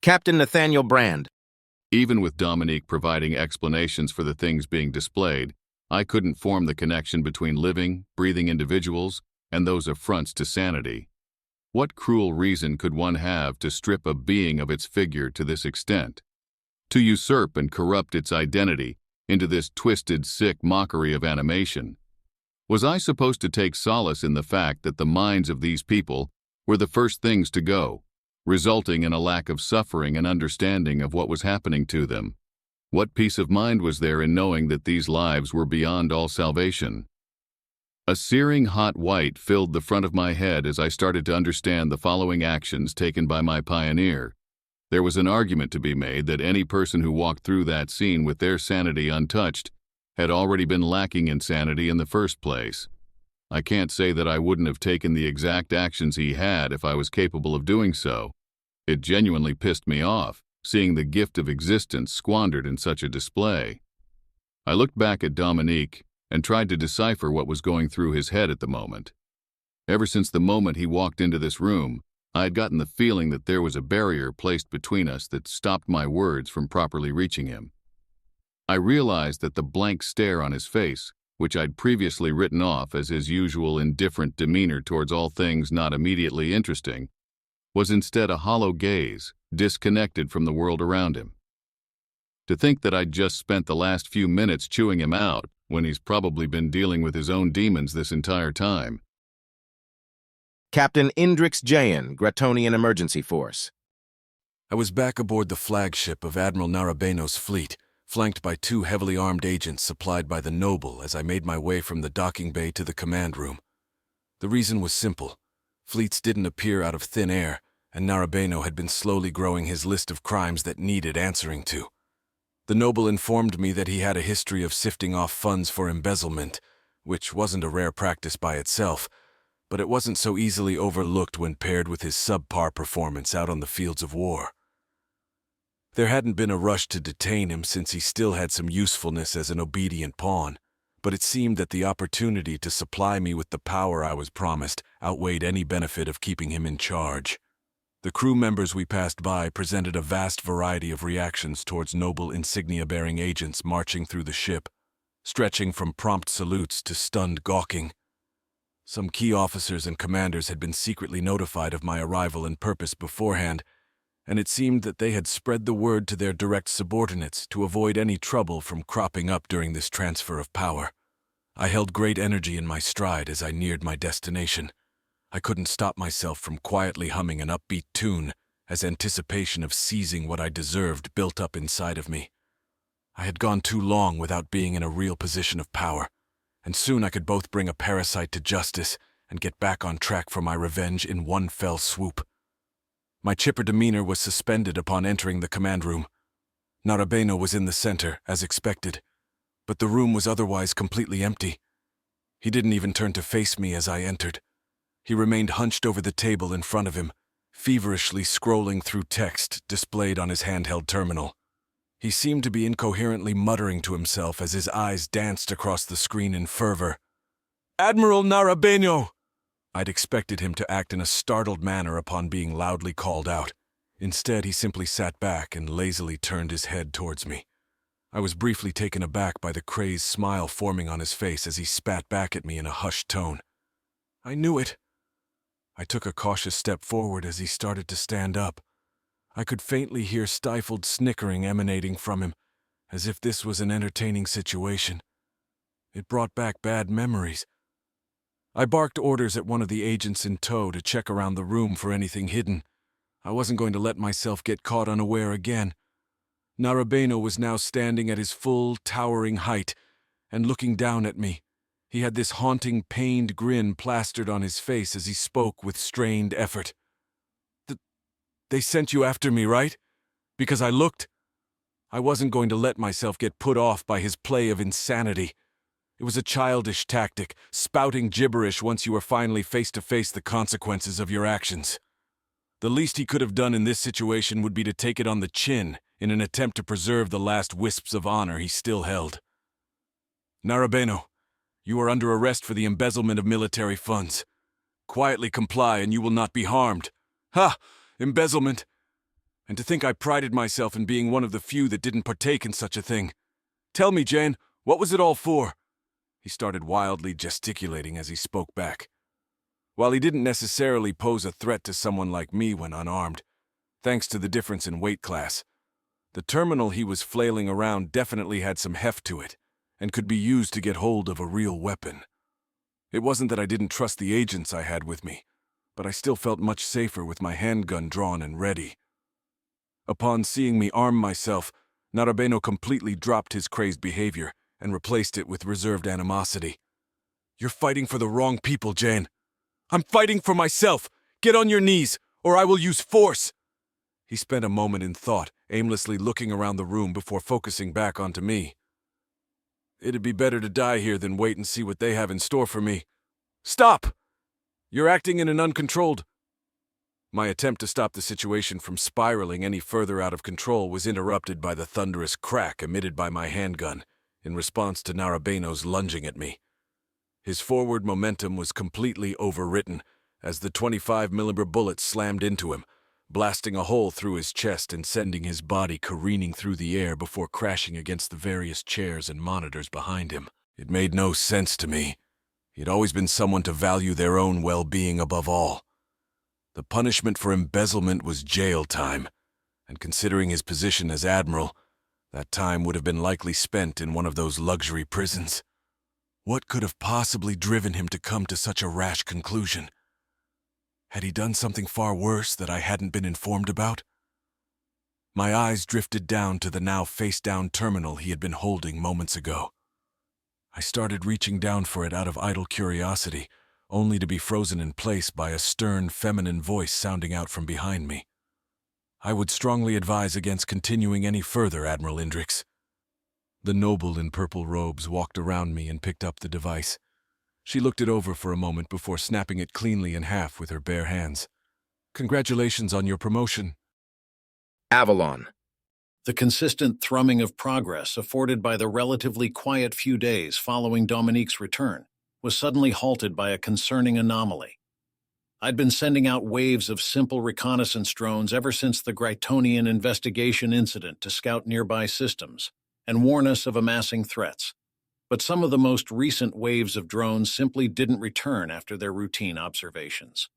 Captain Nathaniel Brand. Even with Dominique providing explanations for the things being displayed, I couldn't form the connection between living, breathing individuals and those affronts to sanity. What cruel reason could one have to strip a being of its figure to this extent? To usurp and corrupt its identity into this twisted, sick mockery of animation? Was I supposed to take solace in the fact that the minds of these people were the first things to go, resulting in a lack of suffering and understanding of what was happening to them? What peace of mind was there in knowing that these lives were beyond all salvation? A searing hot white filled the front of my head as I started to understand the following actions taken by my pioneer. There was an argument to be made that any person who walked through that scene with their sanity untouched had already been lacking in sanity in the first place. I can't say that I wouldn't have taken the exact actions he had if I was capable of doing so. It genuinely pissed me off, seeing the gift of existence squandered in such a display. I looked back at Dominique and tried to decipher what was going through his head at the moment. Ever since the moment he walked into this room, I had gotten the feeling that there was a barrier placed between us that stopped my words from properly reaching him. I realized that the blank stare on his face, which I'd previously written off as his usual indifferent demeanor towards all things not immediately interesting, was instead a hollow gaze, disconnected from the world around him. To think that I'd just spent the last few minutes chewing him out when he's probably been dealing with his own demons this entire time. Captain Indrix Jayan, Gratonian Emergency Force. I was back aboard the flagship of Admiral Narabeno's fleet, flanked by 2 heavily armed agents supplied by the Noble as I made my way from the docking bay to the command room. The reason was simple. Fleets didn't appear out of thin air, and Narabeno had been slowly growing his list of crimes that needed answering to. The Noble informed me that he had a history of sifting off funds for embezzlement, which wasn't a rare practice by itself, but it wasn't so easily overlooked when paired with his subpar performance out on the fields of war. There hadn't been a rush to detain him since he still had some usefulness as an obedient pawn, but it seemed that the opportunity to supply me with the power I was promised outweighed any benefit of keeping him in charge. The crew members we passed by presented a vast variety of reactions towards Noble insignia-bearing agents marching through the ship, stretching from prompt salutes to stunned gawking. Some key officers and commanders had been secretly notified of my arrival and purpose beforehand, and it seemed that they had spread the word to their direct subordinates to avoid any trouble from cropping up during this transfer of power. I held great energy in my stride as I neared my destination. I couldn't stop myself from quietly humming an upbeat tune as anticipation of seizing what I deserved built up inside of me. I had gone too long without being in a real position of power, and soon I could both bring a parasite to justice and get back on track for my revenge in one fell swoop. My chipper demeanor was suspended upon entering the command room. Narabeno was in the center, as expected, but the room was otherwise completely empty. He didn't even turn to face me as I entered. He remained hunched over the table in front of him, feverishly scrolling through text displayed on his handheld terminal. He seemed to be incoherently muttering to himself as his eyes danced across the screen in fervor. "Admiral Narabeno!" I'd expected him to act in a startled manner upon being loudly called out. Instead, he simply sat back and lazily turned his head towards me. I was briefly taken aback by the crazed smile forming on his face as he spat back at me in a hushed tone. "I knew it." I took a cautious step forward as he started to stand up. I could faintly hear stifled snickering emanating from him, as if this was an entertaining situation. It brought back bad memories. I barked orders at one of the agents in tow to check around the room for anything hidden. I wasn't going to let myself get caught unaware again. Narabeno was now standing at his full, towering height and looking down at me. He had this haunting, pained grin plastered on his face as he spoke with strained effort. "They sent you after me, right? Because I looked." I wasn't going to let myself get put off by his play of insanity. It was a childish tactic, spouting gibberish once you were finally face to face the consequences of your actions. The least he could have done in this situation would be to take it on the chin in an attempt to preserve the last wisps of honor he still held. "Narabeno, you are under arrest for the embezzlement of military funds. Quietly comply and you will not be harmed." "Ha! Embezzlement! And to think I prided myself in being one of the few that didn't partake in such a thing. Tell me, Jane, what was it all for? He started wildly gesticulating as he spoke back. While he didn't necessarily pose a threat to someone like me when unarmed, thanks to the difference in weight class, the terminal he was flailing around definitely had some heft to it, and could be used to get hold of a real weapon. It wasn't that I didn't trust the agents I had with me, but I still felt much safer with my handgun drawn and ready. Upon seeing me arm myself, Narabeno completely dropped his crazed behavior and replaced it with reserved animosity. You're fighting for the wrong people, Jane. I'm fighting for myself. Get on your knees, or I will use force. He spent a moment in thought, aimlessly looking around the room before focusing back onto me. It'd be better to die here than wait and see what they have in store for me. Stop! You're acting in an uncontrolled... My attempt to stop the situation from spiraling any further out of control was interrupted by the thunderous crack emitted by my handgun in response to Narabeno's lunging at me. His forward momentum was completely overwritten as the 25mm bullet slammed into him, blasting a hole through his chest and sending his body careening through the air before crashing against the various chairs and monitors behind him. It made no sense to me. He had always been someone to value their own well-being above all. The punishment for embezzlement was jail time, and considering his position as Admiral, that time would have been likely spent in one of those luxury prisons. What could have possibly driven him to come to such a rash conclusion? Had he done something far worse that I hadn't been informed about? My eyes drifted down to the now face-down terminal he had been holding moments ago. I started reaching down for it out of idle curiosity, only to be frozen in place by a stern, feminine voice sounding out from behind me. I would strongly advise against continuing any further, Admiral Indrix. The noble in purple robes walked around me and picked up the device. She looked it over for a moment before snapping it cleanly in half with her bare hands. Congratulations on your promotion. Avalon. The consistent thrumming of progress afforded by the relatively quiet few days following Dominique's return was suddenly halted by a concerning anomaly. I'd been sending out waves of simple reconnaissance drones ever since the Grytonian investigation incident to scout nearby systems and warn us of amassing threats. But some of the most recent waves of drones simply didn't return after their routine observations.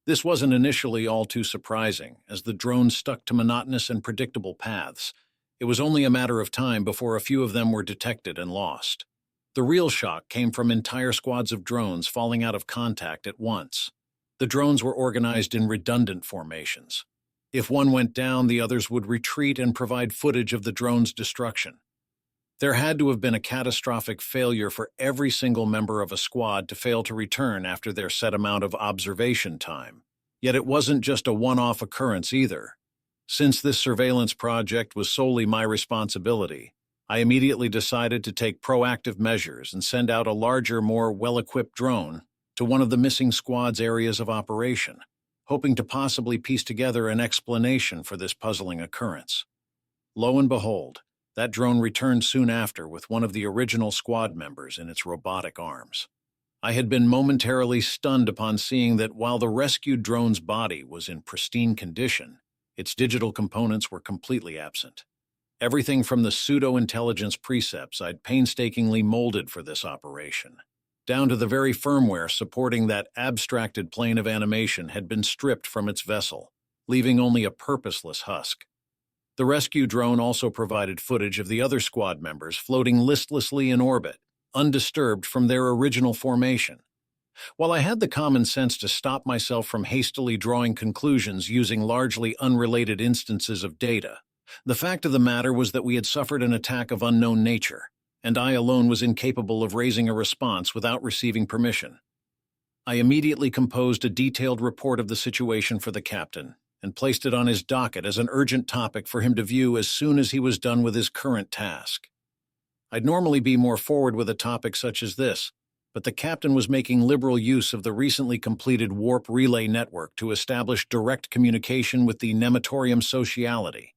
This wasn't initially all too surprising, as the drones stuck to monotonous and predictable paths. It was only a matter of time before a few of them were detected and lost. The real shock came from entire squads of drones falling out of contact at once. The drones were organized in redundant formations. If one went down, the others would retreat and provide footage of the drone's destruction. There had to have been a catastrophic failure for every single member of a squad to fail to return after their set amount of observation time. Yet it wasn't just a one-off occurrence either. Since this surveillance project was solely my responsibility, I immediately decided to take proactive measures and send out a larger, more well-equipped drone to one of the missing squad's areas of operation, hoping to possibly piece together an explanation for this puzzling occurrence. Lo and behold, that drone returned soon after with one of the original squad members in its robotic arms. I had been momentarily stunned upon seeing that while the rescued drone's body was in pristine condition, its digital components were completely absent. Everything from the pseudo-intelligence precepts I'd painstakingly molded for this operation, down to the very firmware supporting that abstracted plane of animation, had been stripped from its vessel, leaving only a purposeless husk. The rescue drone also provided footage of the other squad members floating listlessly in orbit, undisturbed from their original formation. While I had the common sense to stop myself from hastily drawing conclusions using largely unrelated instances of data, the fact of the matter was that we had suffered an attack of unknown nature, and I alone was incapable of raising a response without receiving permission. I immediately composed a detailed report of the situation for the captain and placed it on his docket as an urgent topic for him to view as soon as he was done with his current task. I'd normally be more forward with a topic such as this, but the captain was making liberal use of the recently completed warp relay network to establish direct communication with the Nematorium Sociality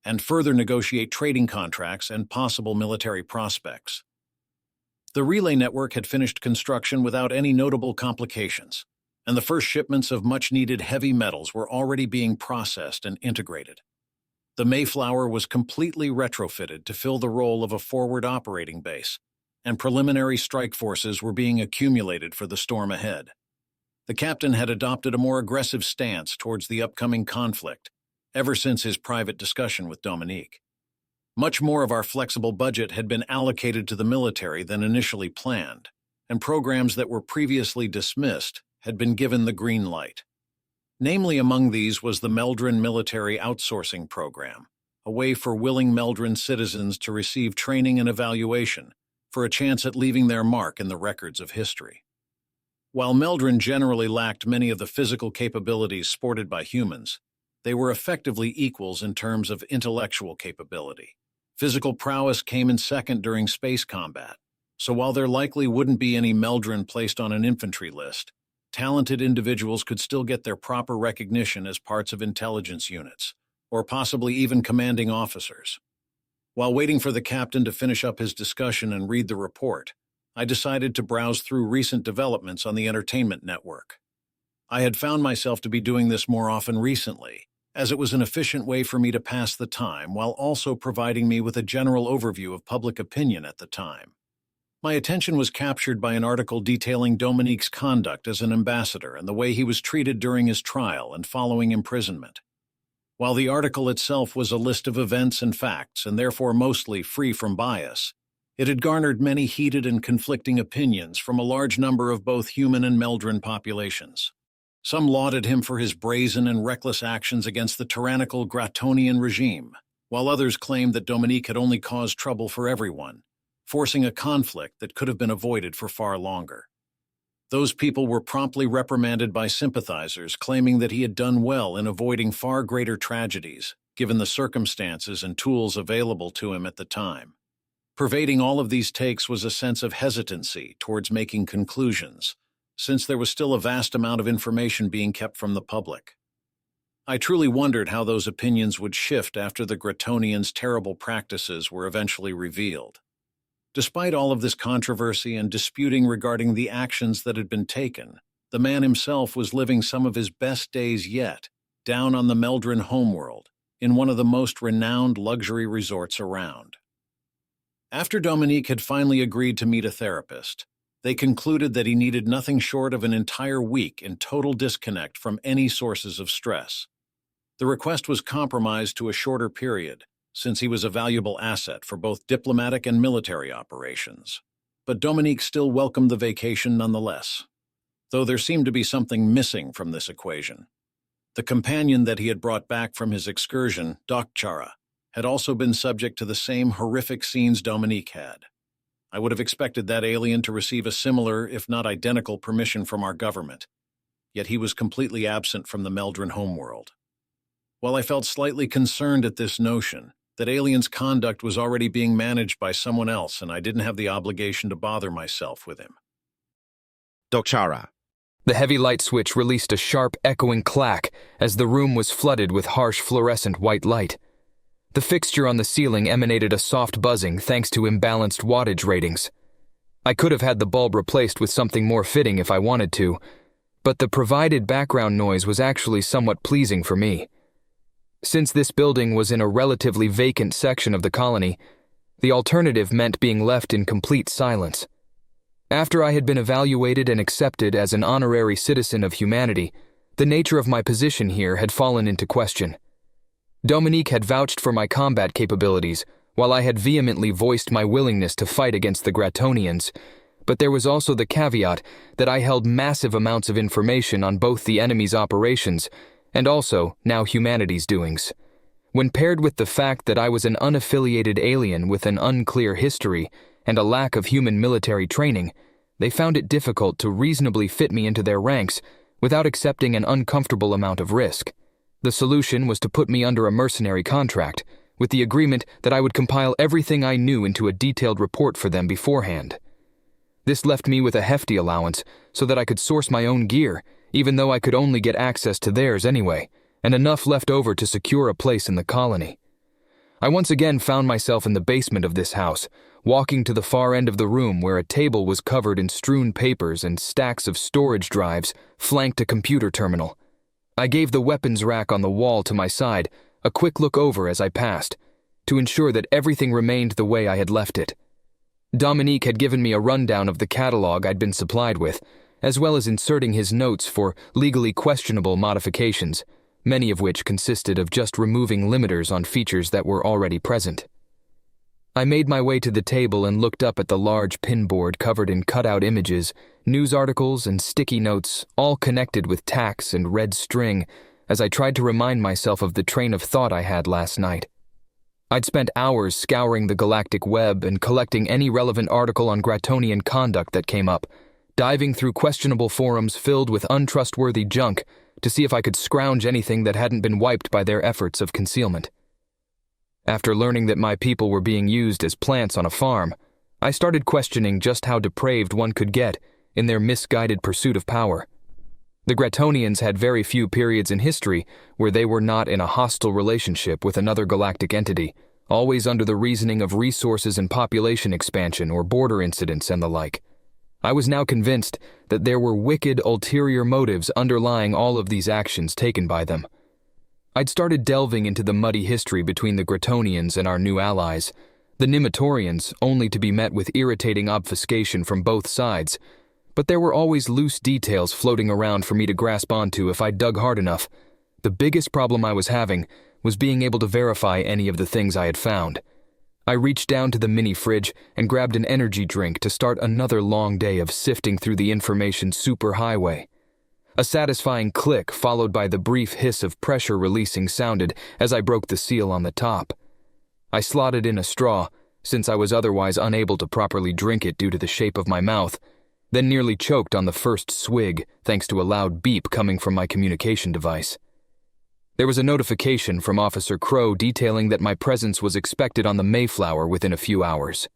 and further negotiate trading contracts and possible military prospects. The relay network had finished construction without any notable complications, and the first shipments of much-needed heavy metals were already being processed and integrated. The Mayflower was completely retrofitted to fill the role of a forward operating base, and preliminary strike forces were being accumulated for the storm ahead. The captain had adopted a more aggressive stance towards the upcoming conflict ever since his private discussion with Dominique. Much more of our flexible budget had been allocated to the military than initially planned, and programs that were previously dismissed had been given the green light. Namely, among these was the Meldrin Military Outsourcing Program, a way for willing Meldrin citizens to receive training and evaluation for a chance at leaving their mark in the records of history. While Meldrin generally lacked many of the physical capabilities sported by humans, they were effectively equals in terms of intellectual capability. Physical prowess came in second during space combat, so while there likely wouldn't be any Meldrin placed on an infantry list, talented individuals could still get their proper recognition as parts of intelligence units, or possibly even commanding officers. While waiting for the captain to finish up his discussion and read the report, I decided to browse through recent developments on the entertainment network. I had found myself to be doing this more often recently, as it was an efficient way for me to pass the time while also providing me with a general overview of public opinion at the time. My attention was captured by an article detailing Dominique's conduct as an ambassador and the way he was treated during his trial and following imprisonment. While the article itself was a list of events and facts and therefore mostly free from bias, it had garnered many heated and conflicting opinions from a large number of both human and Meldrin populations. Some lauded him for his brazen and reckless actions against the tyrannical Gratonian regime, while others claimed that Dominique had only caused trouble for everyone, forcing a conflict that could have been avoided for far longer. Those people were promptly reprimanded by sympathizers, claiming that he had done well in avoiding far greater tragedies, given the circumstances and tools available to him at the time. Pervading all of these takes was a sense of hesitancy towards making conclusions, since there was still a vast amount of information being kept from the public. I truly wondered how those opinions would shift after the Gratonians' terrible practices were eventually revealed. Despite all of this controversy and disputing regarding the actions that had been taken, the man himself was living some of his best days yet, down on the Meldrin homeworld, in one of the most renowned luxury resorts around. After Dominique had finally agreed to meet a therapist, they concluded that he needed nothing short of an entire week in total disconnect from any sources of stress. The request was compromised to a shorter period, since he was a valuable asset for both diplomatic and military operations. But Dominique still welcomed the vacation nonetheless, though there seemed to be something missing from this equation. The companion that he had brought back from his excursion, Dokchara, had also been subject to the same horrific scenes Dominique had. I would have expected that alien to receive a similar, if not identical, permission from our government, yet he was completely absent from the Meldrin homeworld. While I felt slightly concerned at this notion, that alien's conduct was already being managed by someone else and I didn't have the obligation to bother myself with him. Dokchara. The heavy light switch released a sharp, echoing clack as the room was flooded with harsh fluorescent white light. The fixture on the ceiling emanated a soft buzzing thanks to imbalanced wattage ratings. I could have had the bulb replaced with something more fitting if I wanted to, but the provided background noise was actually somewhat pleasing for me. Since this building was in a relatively vacant section of the colony, the alternative meant being left in complete silence. After I had been evaluated and accepted as an honorary citizen of humanity, the nature of my position here had fallen into question. Dominique had vouched for my combat capabilities, while I had vehemently voiced my willingness to fight against the Gratonians, but there was also the caveat that I held massive amounts of information on both the enemy's operations and also now humanity's doings. When paired with the fact that I was an unaffiliated alien with an unclear history and a lack of human military training, they found it difficult to reasonably fit me into their ranks without accepting an uncomfortable amount of risk. The solution was to put me under a mercenary contract, with the agreement that I would compile everything I knew into a detailed report for them beforehand. This left me with a hefty allowance so that I could source my own gear, even though I could only get access to theirs anyway, and enough left over to secure a place in the colony. I once again found myself in the basement of this house, walking to the far end of the room where a table was covered in strewn papers and stacks of storage drives flanked a computer terminal. I gave the weapons rack on the wall to my side a quick look over as I passed, to ensure that everything remained the way I had left it. Dominique had given me a rundown of the catalog I'd been supplied with, as well as inserting his notes for legally questionable modifications, many of which consisted of just removing limiters on features that were already present. I made my way to the table and looked up at the large pinboard covered in cutout images, news articles, and sticky notes, all connected with tacks and red string, as I tried to remind myself of the train of thought I had last night. I'd spent hours scouring the galactic web and collecting any relevant article on Gratonian conduct that came up, diving through questionable forums filled with untrustworthy junk to see if I could scrounge anything that hadn't been wiped by their efforts of concealment. After learning that my people were being used as plants on a farm, I started questioning just how depraved one could get in their misguided pursuit of power. The Gratonians had very few periods in history where they were not in a hostile relationship with another galactic entity, always under the reasoning of resources and population expansion or border incidents and the like. I was now convinced that there were wicked, ulterior motives underlying all of these actions taken by them. I'd started delving into the muddy history between the Gratonians and our new allies, the Nematorians, only to be met with irritating obfuscation from both sides, but there were always loose details floating around for me to grasp onto if I dug hard enough. The biggest problem I was having was being able to verify any of the things I had found. I reached down to the mini fridge and grabbed an energy drink to start another long day of sifting through the information superhighway. A satisfying click followed by the brief hiss of pressure releasing sounded as I broke the seal on the top. I slotted in a straw, since I was otherwise unable to properly drink it due to the shape of my mouth, then nearly choked on the first swig thanks to a loud beep coming from my communication device. There was a notification from Officer Crow detailing that my presence was expected on the Mayflower within a few hours.